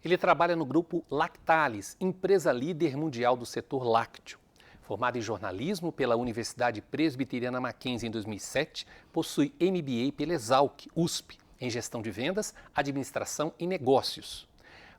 Ele trabalha no grupo Lactalis, empresa líder mundial do setor lácteo. Formado em jornalismo pela Universidade Presbiteriana Mackenzie em 2007, possui MBA pela Exalc, USP, em gestão de vendas, administração e negócios.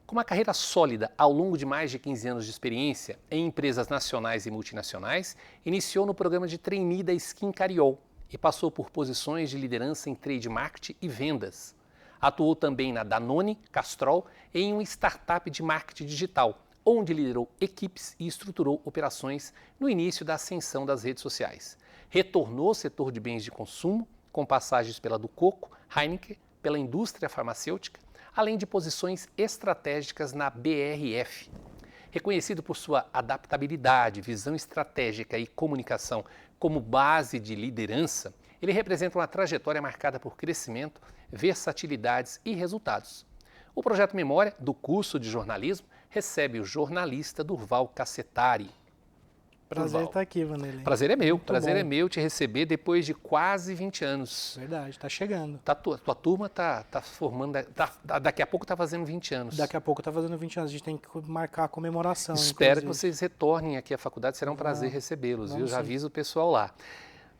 Com uma carreira sólida ao longo de mais de 15 anos de experiência em empresas nacionais e multinacionais, iniciou no programa de trainee da Skin Cariol e passou por posições de liderança em trade marketing e vendas. Atuou também na Danone, Castrol e em uma startup de marketing digital, onde liderou equipes e estruturou operações no início da ascensão das redes sociais. Retornou ao setor de bens de consumo, com passagens pela do Coco, Heineken, pela indústria farmacêutica, além de posições estratégicas na BRF. Reconhecido por sua adaptabilidade, visão estratégica e comunicação como base de liderança, ele representa uma trajetória marcada por crescimento, versatilidades e resultados. O projeto Memória, do curso de jornalismo, recebe o jornalista Durval Cassetari. Prazer estar aqui, Vanderlei. Prazer é meu, Muito prazer bom. é meu te receber depois de quase 20 anos. Verdade, está chegando. Tua turma está formando, daqui a pouco está fazendo 20 anos. Daqui a pouco está fazendo 20 anos, a gente tem que marcar a comemoração. Espero inclusive. que vocês retornem aqui à faculdade, será um prazer recebê-los, viu? Já sim. aviso o pessoal lá.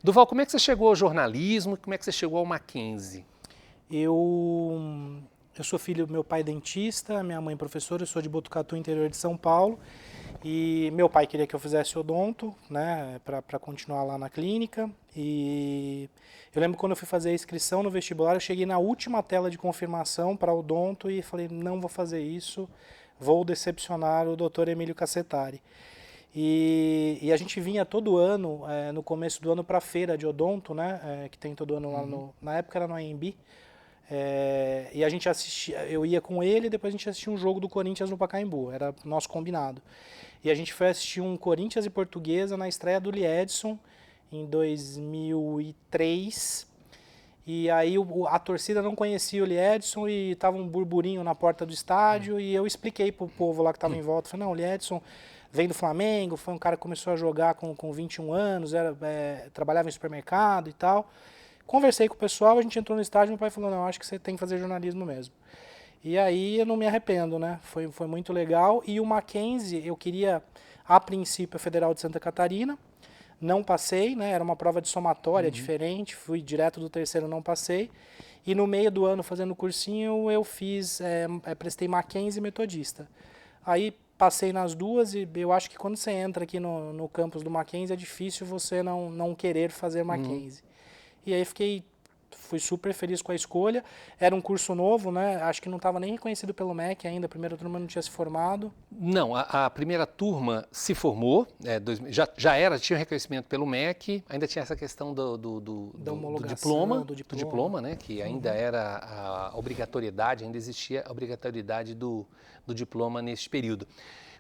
Durval, como é que você chegou ao jornalismo e como é que você chegou ao Mackenzie? Eu sou filho, meu pai é dentista, minha mãe é professora, eu sou de Botucatu, interior de São Paulo. E meu pai queria que eu fizesse odonto, né, para continuar lá na clínica. E eu lembro quando eu fui fazer a inscrição no vestibular, eu cheguei na última tela de confirmação para odonto e falei, não vou fazer isso, vou decepcionar o Dr. Emílio Cassetari. E a gente vinha todo ano, no começo do ano, para a feira de odonto, né, que tem todo ano lá na época era no AMB. E a gente assistia, eu ia com ele e depois a gente assistia um jogo do Corinthians no Pacaembu, era nosso combinado. E a gente foi assistir um Corinthians e Portuguesa na estreia do Liedson em 2003. E aí a torcida não conhecia o Liedson e tava um burburinho na porta do estádio e eu expliquei pro povo lá que estava em volta, falei, não, o Liedson vem do Flamengo, foi um cara que começou a jogar com 21 anos, trabalhava em supermercado e tal. Conversei com o pessoal, a gente entrou no estádio e meu pai falou, não, acho que você tem que fazer jornalismo mesmo. E aí eu não me arrependo, né? Foi muito legal. E o Mackenzie, eu queria, a princípio, a Federal de Santa Catarina. Não passei, né? Era uma prova de somatória diferente. Fui direto do terceiro, não passei. E no meio do ano, fazendo o cursinho, eu fiz, prestei Mackenzie e Metodista. Aí passei nas duas e eu acho que quando você entra aqui no campus do Mackenzie, é difícil você não querer fazer Mackenzie. E aí fui super feliz com a escolha. Era um curso novo, né? Acho que não estava nem reconhecido pelo MEC ainda, a primeira turma não tinha se formado. Não, a primeira turma se formou, tinha reconhecimento pelo MEC, ainda tinha essa questão do diploma, né? Que ainda era a obrigatoriedade, ainda existia a obrigatoriedade do diploma neste período.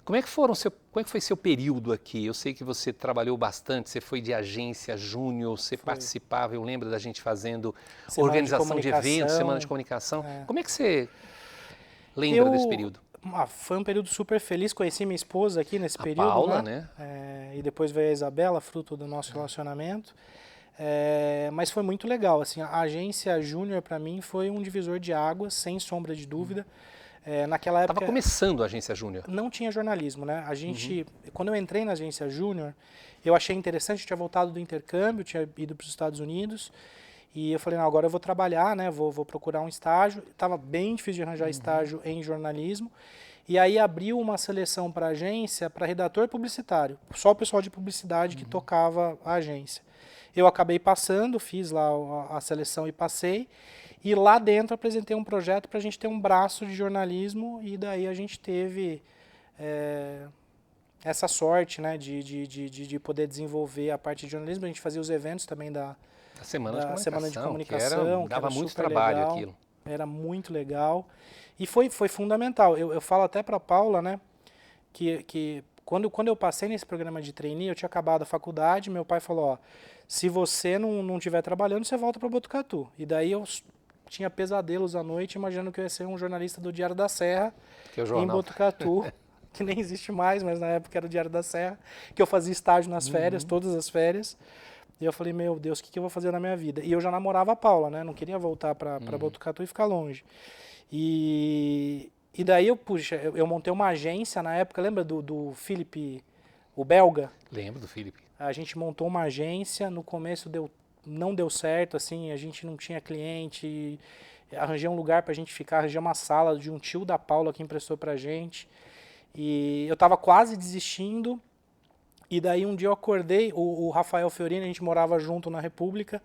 Como é que foi seu período aqui? Eu sei que você trabalhou bastante, você foi de agência júnior, você participava, eu lembro da gente fazendo organização de eventos, semana de comunicação. Como é que você lembra desse período? Foi um período super feliz, conheci minha esposa aqui nesse período. Paula, né? E depois veio a Isabela, fruto do nosso relacionamento. Mas foi muito legal, assim, a agência júnior para mim foi um divisor de águas, sem sombra de dúvida. Naquela época... Estava começando a agência júnior. Não tinha jornalismo, né? A gente, quando eu entrei na agência júnior, eu achei interessante, eu tinha voltado do intercâmbio, tinha ido para os Estados Unidos, e eu falei, não, agora eu vou trabalhar, né? Vou procurar um estágio. Estava bem difícil de arranjar estágio em jornalismo. E aí abriu uma seleção para a agência, para redator publicitário. Só o pessoal de publicidade que tocava a agência. Eu acabei passando, fiz lá a seleção e passei. E lá dentro apresentei um projeto para a gente ter um braço de jornalismo e daí a gente teve essa sorte, né, de poder desenvolver a parte de jornalismo. A gente fazia os eventos também da Semana de Comunicação, que dava era muito super trabalho legal, aquilo. Era muito legal e foi fundamental. Eu falo até para a Paula, né, que quando eu passei nesse programa de trainee, eu tinha acabado a faculdade, meu pai falou, ó, se você não estiver trabalhando, você volta para Botucatu. E daí eu tinha pesadelos à noite, imaginando que eu ia ser um jornalista do Diário da Serra, em Botucatu, que nem existe mais, mas na época era o Diário da Serra, que eu fazia estágio nas férias, todas as férias. E eu falei, meu Deus, o que eu vou fazer na minha vida? E eu já namorava a Paula, né? Não queria voltar para Botucatu e ficar longe. E E daí eu montei uma agência na época, lembra do Felipe, o belga? Lembro do Felipe. A gente montou uma agência, no começo não deu certo, assim, a gente não tinha cliente, arranjei um lugar pra gente ficar, arranjei uma sala de um tio da Paula que emprestou pra gente. E eu tava quase desistindo, e daí um dia eu acordei, o Rafael Fiorini, a gente morava junto na República,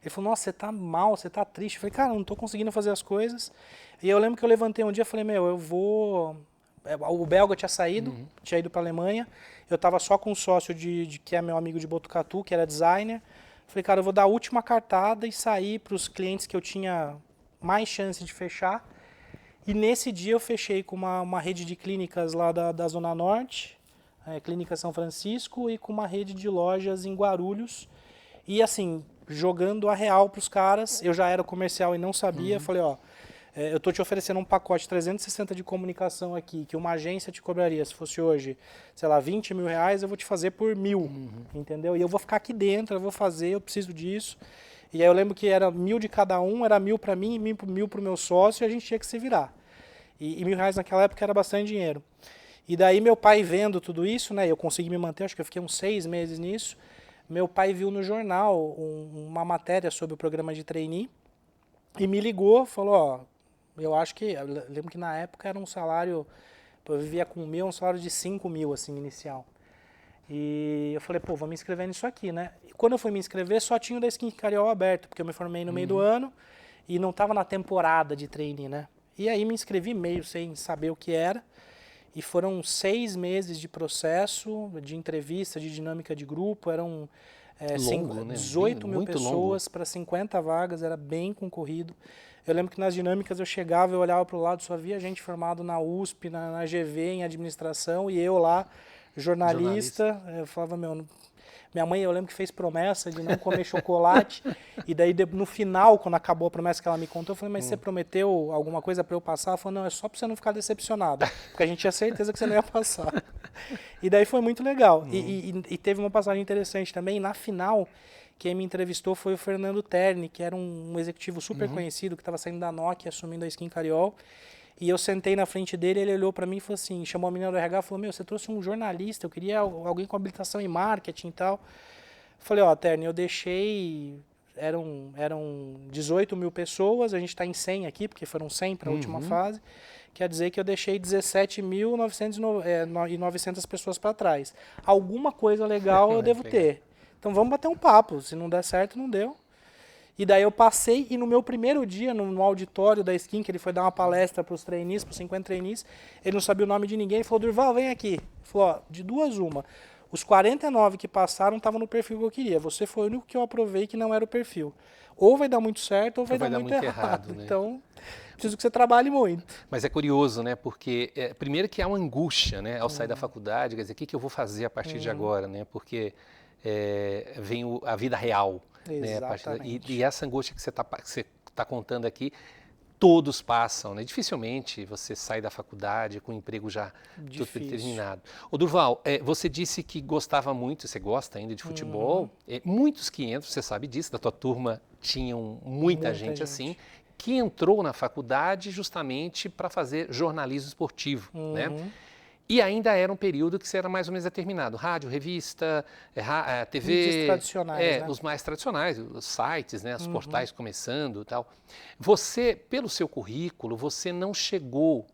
ele falou, nossa, você tá mal, você tá triste. Eu falei, cara, não tô conseguindo fazer as coisas. E eu lembro que eu levantei um dia e falei, meu, eu vou... O belga tinha saído, tinha ido pra Alemanha, eu tava só com um sócio que é meu amigo de Botucatu, que era designer. Falei, cara, eu vou dar a última cartada e sair pros clientes que eu tinha mais chance de fechar. E nesse dia eu fechei com uma rede de clínicas lá da Zona Norte, Clínica São Francisco, e com uma rede de lojas em Guarulhos. E assim, jogando a real para os caras, eu já era comercial e não sabia, falei, ó, eu tô te oferecendo um pacote 360 de comunicação aqui, que uma agência te cobraria, se fosse hoje, sei lá, 20 mil reais, eu vou te fazer por 1.000, entendeu? E eu vou ficar aqui dentro, eu vou fazer, eu preciso disso. E aí eu lembro que era 1.000 de cada um, era 1.000 para mim, 1.000 para o meu sócio, e a gente tinha que se virar. E 1.000 reais naquela época era bastante dinheiro. E daí meu pai vendo tudo isso, né, eu consegui me manter, acho que eu fiquei uns 6 meses nisso. Meu pai viu no jornal uma matéria sobre o programa de trainee e me ligou, falou, ó, eu lembro que na época era um salário, eu vivia com um salário de 5.000, assim, inicial. E eu falei, pô, vou me inscrever nisso aqui, né? E quando eu fui me inscrever, só tinha o da Skin Cariol aberto, porque eu me formei no meio do ano e não estava na temporada de trainee, né? E aí me inscrevi meio sem saber o que era. E foram 6 meses de processo, de entrevista, de dinâmica de grupo, eram Longo, né? 18 mil Muito pessoas para 50 vagas, era bem concorrido. Eu lembro que nas dinâmicas eu chegava, eu olhava para o lado, só via gente formado na USP, na GV, em administração, e eu lá, jornalista. Eu falava, meu... Minha mãe, eu lembro que fez promessa de não comer chocolate, e daí no final, quando acabou a promessa que ela me contou, eu falei, mas você prometeu alguma coisa para eu passar? Ela falou, não, é só para você não ficar decepcionado, porque a gente tinha certeza que você não ia passar. E daí foi muito legal. E teve uma passagem interessante também, na final, quem me entrevistou foi o Fernando Terni, que era um executivo super conhecido, que estava saindo da Nokia, assumindo a Skin Cariol. E eu sentei na frente dele, ele olhou para mim e falou assim, chamou a menina do RH e falou, meu, você trouxe um jornalista, eu queria alguém com habilitação em marketing e tal. Falei, ó, Terni, eu deixei, eram 18 mil pessoas, a gente está em 100 aqui, porque foram 100 para a última fase, quer dizer que eu deixei 17.900 pessoas para trás. Alguma coisa legal eu devo ter. Então vamos bater um papo, se não der certo, não deu. E daí eu passei, e no meu primeiro dia, no auditório da Skin, que ele foi dar uma palestra para os trainees, para os 50 trainees, ele não sabia o nome de ninguém, ele falou, Durval, vem aqui. Ele falou, ó, de duas uma, os 49 que passaram estavam no perfil que eu queria, você foi o único que eu aprovei que não era o perfil. Ou vai dar muito certo, ou vai dar muito errado. Né? Então, preciso que você trabalhe muito. Mas é curioso, né? Porque, primeiro que há uma angústia, né? Ao sair da faculdade, quer dizer, o que eu vou fazer a partir de agora, né? Porque vem a vida real. Exatamente. Né? E essa angústia que você tá contando aqui, todos passam, né? Dificilmente você sai da faculdade com o emprego já tudo determinado. Ô Durval, você disse que gostava muito, você gosta ainda de futebol. Muitos que entram, você sabe disso, da tua turma tinham muita gente assim, que entrou na faculdade justamente para fazer jornalismo esportivo, né? E ainda era um período que era mais ou menos determinado. Rádio, revista, TV. Mídias tradicionais, né? Os mais tradicionais, os sites, né, os portais começando e tal. Você, pelo seu currículo, você não chegou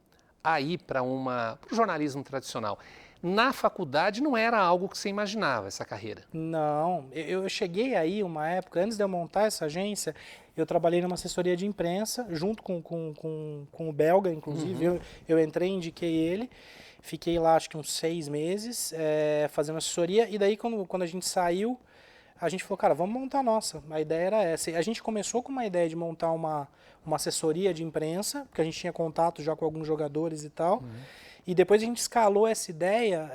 a ir para o jornalismo tradicional. Na faculdade não era algo que você imaginava, essa carreira. Não, eu cheguei aí uma época, antes de eu montar essa agência, eu trabalhei numa assessoria de imprensa, junto com o belga, inclusive. Eu entrei, indiquei ele. Fiquei lá acho que uns 6 meses fazendo assessoria, e daí quando a gente saiu, a gente falou, cara, vamos montar a nossa. A ideia era essa. A gente começou com uma ideia de montar uma assessoria de imprensa, porque a gente tinha contato já com alguns jogadores e tal. E depois a gente escalou essa ideia,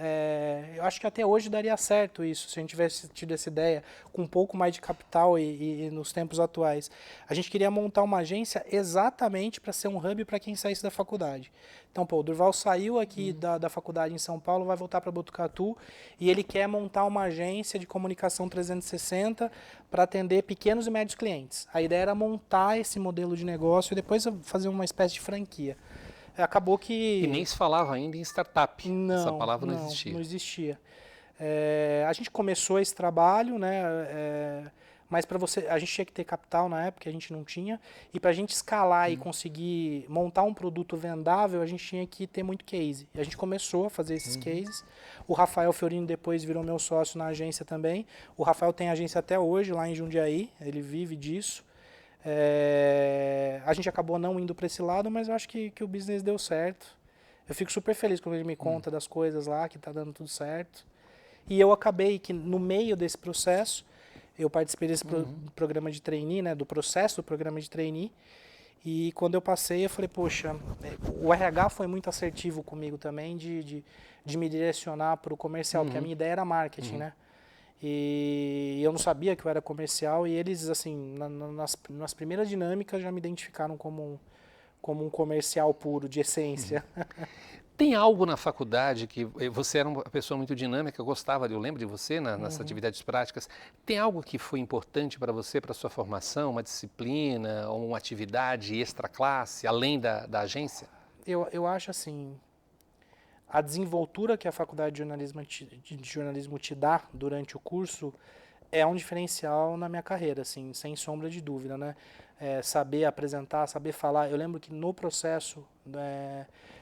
eu acho que até hoje daria certo isso, se a gente tivesse tido essa ideia com um pouco mais de capital e nos tempos atuais. A gente queria montar uma agência exatamente para ser um hub para quem saísse da faculdade. Então, pô, o Durval saiu aqui da faculdade em São Paulo, vai voltar para Botucatu, e ele quer montar uma agência de comunicação 360 para atender pequenos e médios clientes. A ideia era montar esse modelo de negócio e depois fazer uma espécie de franquia. acabou que... E nem se falava ainda em startup. Essa palavra não existia. Não existia. A gente começou esse trabalho, né? Mas para a gente tinha que ter capital na época, a gente não tinha. E para a gente escalar e conseguir montar um produto vendável, a gente tinha que ter muito case. E a gente começou a fazer esses cases. O Rafael Fiorino depois virou meu sócio na agência também. O Rafael tem agência até hoje lá em Jundiaí, ele vive disso. A gente acabou não indo para esse lado, mas eu acho que o business deu certo. Eu fico super feliz quando ele me conta das coisas lá, que está dando tudo certo. E eu acabei que no meio desse processo, eu participei desse programa de trainee, né, do processo do programa de trainee, e quando eu passei eu falei, poxa, o RH foi muito assertivo comigo também, de me direcionar para o comercial, porque a minha ideia era marketing, né? E eu não sabia que eu era comercial, e eles, assim, nas primeiras dinâmicas já me identificaram como um comercial puro, de essência. Tem algo na faculdade que você era uma pessoa muito dinâmica, eu lembro de você nas atividades práticas. Tem algo que foi importante para você, para a sua formação, uma disciplina ou uma atividade extra classe, além da agência? Eu acho assim, a desenvoltura que a faculdade de jornalismo te dá durante o curso é um diferencial na minha carreira, assim, sem sombra de dúvida, né? Saber apresentar, saber falar. Eu lembro que no processo,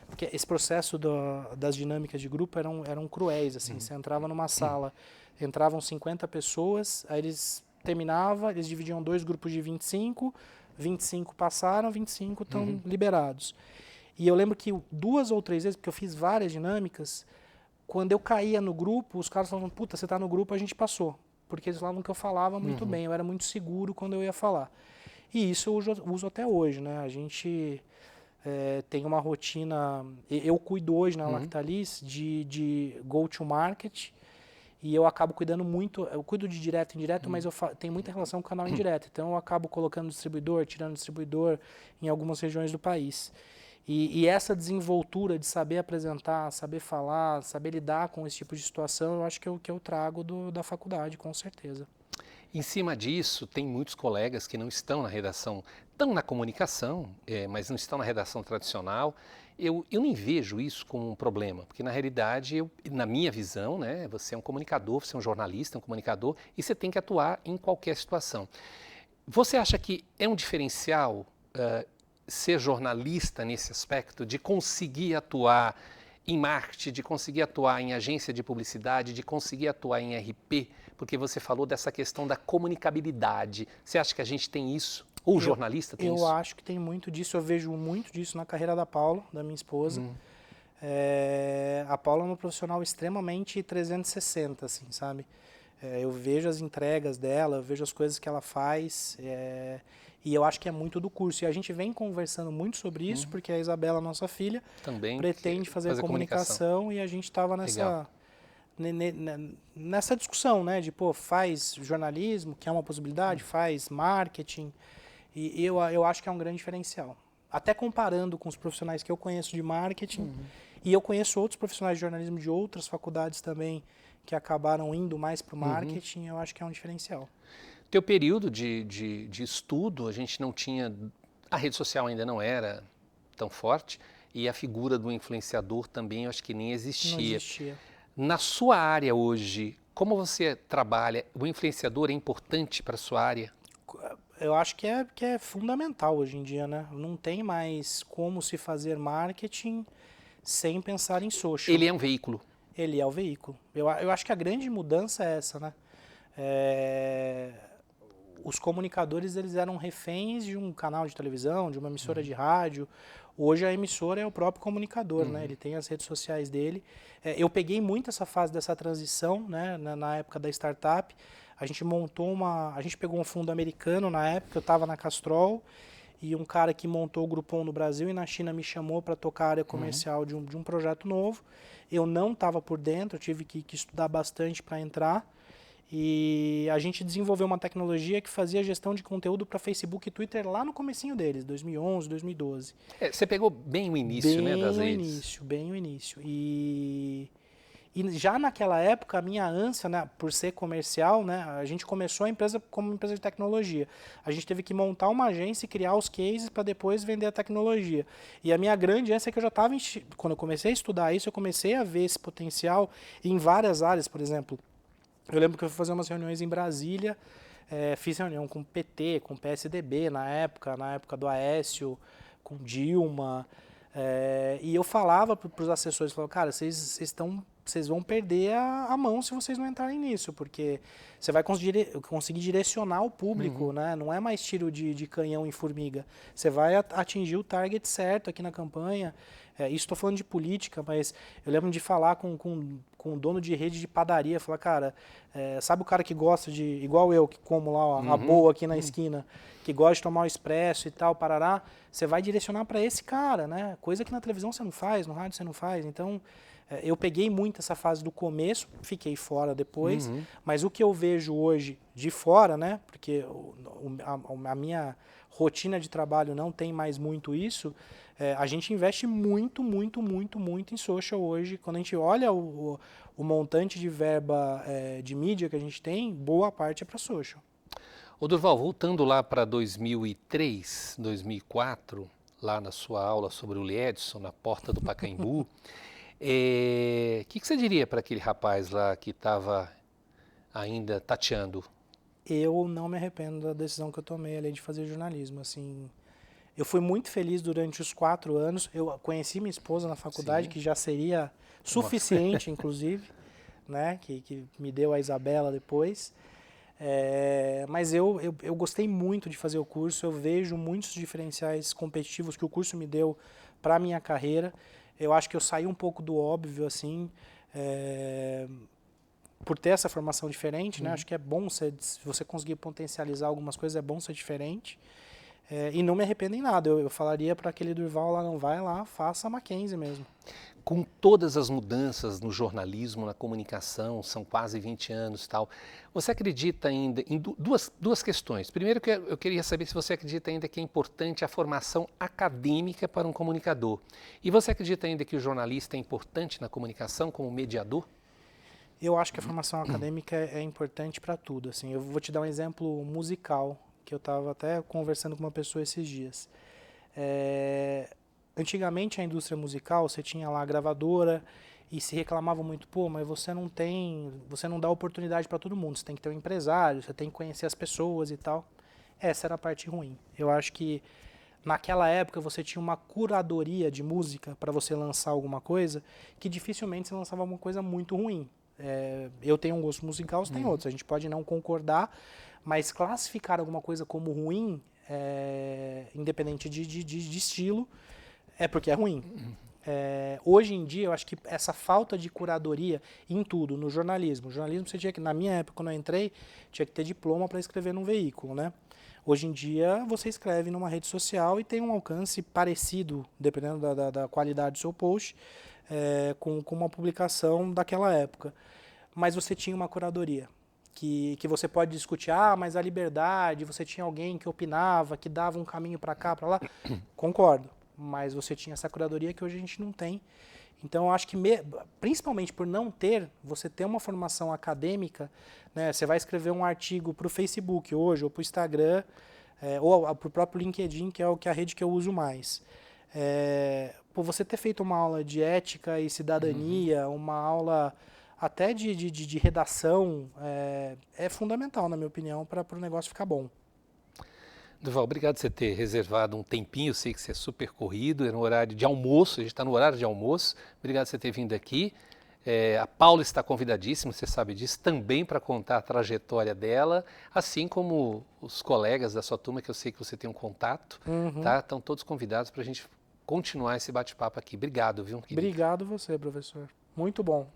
porque esse processo das dinâmicas de grupo eram cruéis, assim. Você entrava numa sala, entravam 50 pessoas, aí eles terminavam, eles dividiam 2 grupos de 25, 25 passaram, 25 estão liberados. E eu lembro que 2 ou 3 vezes, porque eu fiz várias dinâmicas, quando eu caía no grupo, os caras falavam, puta, você tá no grupo, a gente passou. Porque eles falavam que eu falava muito bem, eu era muito seguro quando eu ia falar. E isso eu uso até hoje, né? A gente tem uma rotina... Eu cuido hoje na Lactalis de go-to-market, e eu acabo cuidando muito... Eu cuido de direto e indireto, mas eu tenho muita relação com o canal indireto. Então eu acabo colocando distribuidor, tirando distribuidor em algumas regiões do país. E essa desenvoltura de saber apresentar, saber falar, saber lidar com esse tipo de situação, eu acho que eu trago da faculdade, com certeza. Em cima disso, tem muitos colegas que não estão na redação, estão na comunicação, mas não estão na redação tradicional. Eu nem vejo isso como um problema, porque na realidade, na minha visão, né, você é um comunicador, você é um jornalista, um comunicador, e você tem que atuar em qualquer situação. Você acha que é um diferencial ser jornalista nesse aspecto, de conseguir atuar em marketing, de conseguir atuar em agência de publicidade, de conseguir atuar em RP, porque você falou dessa questão da comunicabilidade. Você acha que a gente tem isso? Ou o jornalista tem isso? Eu acho que tem muito disso, eu vejo muito disso na carreira da Paula, da minha esposa. A Paula é uma profissional extremamente 360, assim, sabe? Eu vejo as entregas dela, eu vejo as coisas que ela faz, e eu acho que é muito do curso. E a gente vem conversando muito sobre isso, porque a Isabela, nossa filha, também pretende fazer comunicação, e a gente estava nessa discussão, né? De, pô, faz jornalismo, que é uma possibilidade, faz marketing, e eu acho que é um grande diferencial. Até comparando com os profissionais que eu conheço de marketing, e eu conheço outros profissionais de jornalismo de outras faculdades também, que acabaram indo mais para o marketing, eu acho que é um diferencial. Teu período de estudo, a gente não tinha... A rede social ainda não era tão forte, e a figura do influenciador também eu acho que nem existia. Não existia. Na sua área hoje, como você trabalha, o influenciador é importante para a sua área? Eu acho que é fundamental hoje em dia, né? Não tem mais como se fazer marketing sem pensar em social. Ele é um veículo. Ele é o veículo. Eu acho que a grande mudança é essa, né? Os comunicadores, eles eram reféns de um canal de televisão, de uma emissora de rádio. Hoje a emissora é o próprio comunicador, né? Ele tem as redes sociais dele. Eu peguei muito essa fase dessa transição, né? Na época da startup. A gente pegou um fundo americano na época, eu estava na Castrol, e um cara que montou o Groupon no Brasil e na China me chamou para tocar a área comercial de um projeto novo. Eu não estava por dentro, eu tive que estudar bastante para entrar. E a gente desenvolveu uma tecnologia que fazia gestão de conteúdo para Facebook e Twitter lá no comecinho deles, 2011, 2012. Você pegou bem o início, né, das redes? Bem o início. E E já naquela época, a minha ânsia, né, por ser comercial, né, a gente começou a empresa como uma empresa de tecnologia. A gente teve que montar uma agência e criar os cases para depois vender a tecnologia. E a minha grande ânsia é que eu já estava, quando eu comecei a estudar isso, eu comecei a ver esse potencial em várias áreas, por exemplo. Eu lembro que eu fui fazer umas reuniões em Brasília, fiz reunião com o PT, com o PSDB na época do Aécio, com Dilma, e eu falava para os assessores, falava, cara, vocês vão perder a mão se vocês não entrarem nisso, porque você vai conseguir direcionar o público, né? Não é mais tiro de canhão em formiga. Você vai atingir o target certo aqui na campanha. Isso estou falando de política, mas eu lembro de falar com um dono de rede de padaria, falar, cara, sabe o cara que gosta de, igual eu, que como lá ó, a boa aqui na esquina, que gosta de tomar o expresso e tal, parará, você vai direcionar para esse cara, né? Coisa que na televisão você não faz, no rádio você não faz. Então, eu peguei muito essa fase do começo, fiquei fora depois, mas o que eu vejo hoje de fora, né? Porque a minha rotina de trabalho não tem mais muito isso, a gente investe muito em social hoje. Quando a gente olha o montante de verba de mídia que a gente tem, boa parte é para social. Ô Durval, voltando lá para 2003, 2004, lá na sua aula sobre o Lee Edson, na porta do Pacaembu, o que você diria para aquele rapaz lá que estava ainda tateando? Eu não me arrependo da decisão que eu tomei, além de fazer jornalismo. Assim, eu fui muito feliz durante os 4 anos. Eu conheci minha esposa na faculdade, que já seria suficiente, inclusive, né? Que me deu a Isabela depois. Mas eu gostei muito de fazer o curso. Eu vejo muitos diferenciais competitivos que o curso me deu para a minha carreira. Eu acho que eu saí um pouco do óbvio, assim, por ter essa formação diferente, né? Acho que é bom, se você conseguir potencializar algumas coisas, é bom ser diferente. E não me arrependo em nada. Eu falaria para aquele Durval lá, não vai lá, faça a Mackenzie mesmo. Com todas as mudanças no jornalismo, na comunicação, são quase 20 anos e tal, você acredita ainda em duas questões. Primeiro, eu queria saber se você acredita ainda que é importante a formação acadêmica para um comunicador. E você acredita ainda que o jornalista é importante na comunicação como mediador? Eu acho que a formação acadêmica é importante para tudo. Assim, eu vou te dar um exemplo musical, que eu estava até conversando com uma pessoa esses dias. Antigamente, a indústria musical, você tinha lá a gravadora e se reclamava muito, pô, mas você não dá oportunidade para todo mundo, você tem que ter um empresário, você tem que conhecer as pessoas e tal. Essa era a parte ruim. Eu acho que naquela época você tinha uma curadoria de música para você lançar alguma coisa, que dificilmente você lançava uma coisa muito ruim. Eu tenho um gosto musical, você tem outros, a gente pode não concordar, mas classificar alguma coisa como ruim, independente de estilo, é porque é ruim. Hoje em dia, eu acho que essa falta de curadoria em tudo, no jornalismo. O jornalismo, você tinha que, na minha época, quando eu entrei, tinha que ter diploma para escrever num veículo, né? Hoje em dia, você escreve numa rede social e tem um alcance parecido, dependendo da qualidade do seu post, com uma publicação daquela época. Mas você tinha uma curadoria, que você pode discutir, mas a liberdade, você tinha alguém que opinava, que dava um caminho para cá, para lá. Concordo. Mas você tinha essa curadoria que hoje a gente não tem. Então, eu acho que, principalmente por não ter, você ter uma formação acadêmica, né, você vai escrever um artigo para o Facebook hoje, ou para o Instagram, ou para o próprio LinkedIn, que é a rede que eu uso mais. Por você ter feito uma aula de ética e cidadania, uma aula até de redação, é fundamental, na minha opinião, para o negócio ficar bom. Durval, obrigado por você ter reservado um tempinho, eu sei que você é super corrido, era um horário de almoço, a gente está no horário de almoço, obrigado por você ter vindo aqui. A Paula está convidadíssima, você sabe disso, também para contar a trajetória dela, assim como os colegas da sua turma, que eu sei que você tem um contato, tá? Estão todos convidados para a gente continuar esse bate-papo aqui. Obrigado, viu? Obrigado você, professor. Muito bom.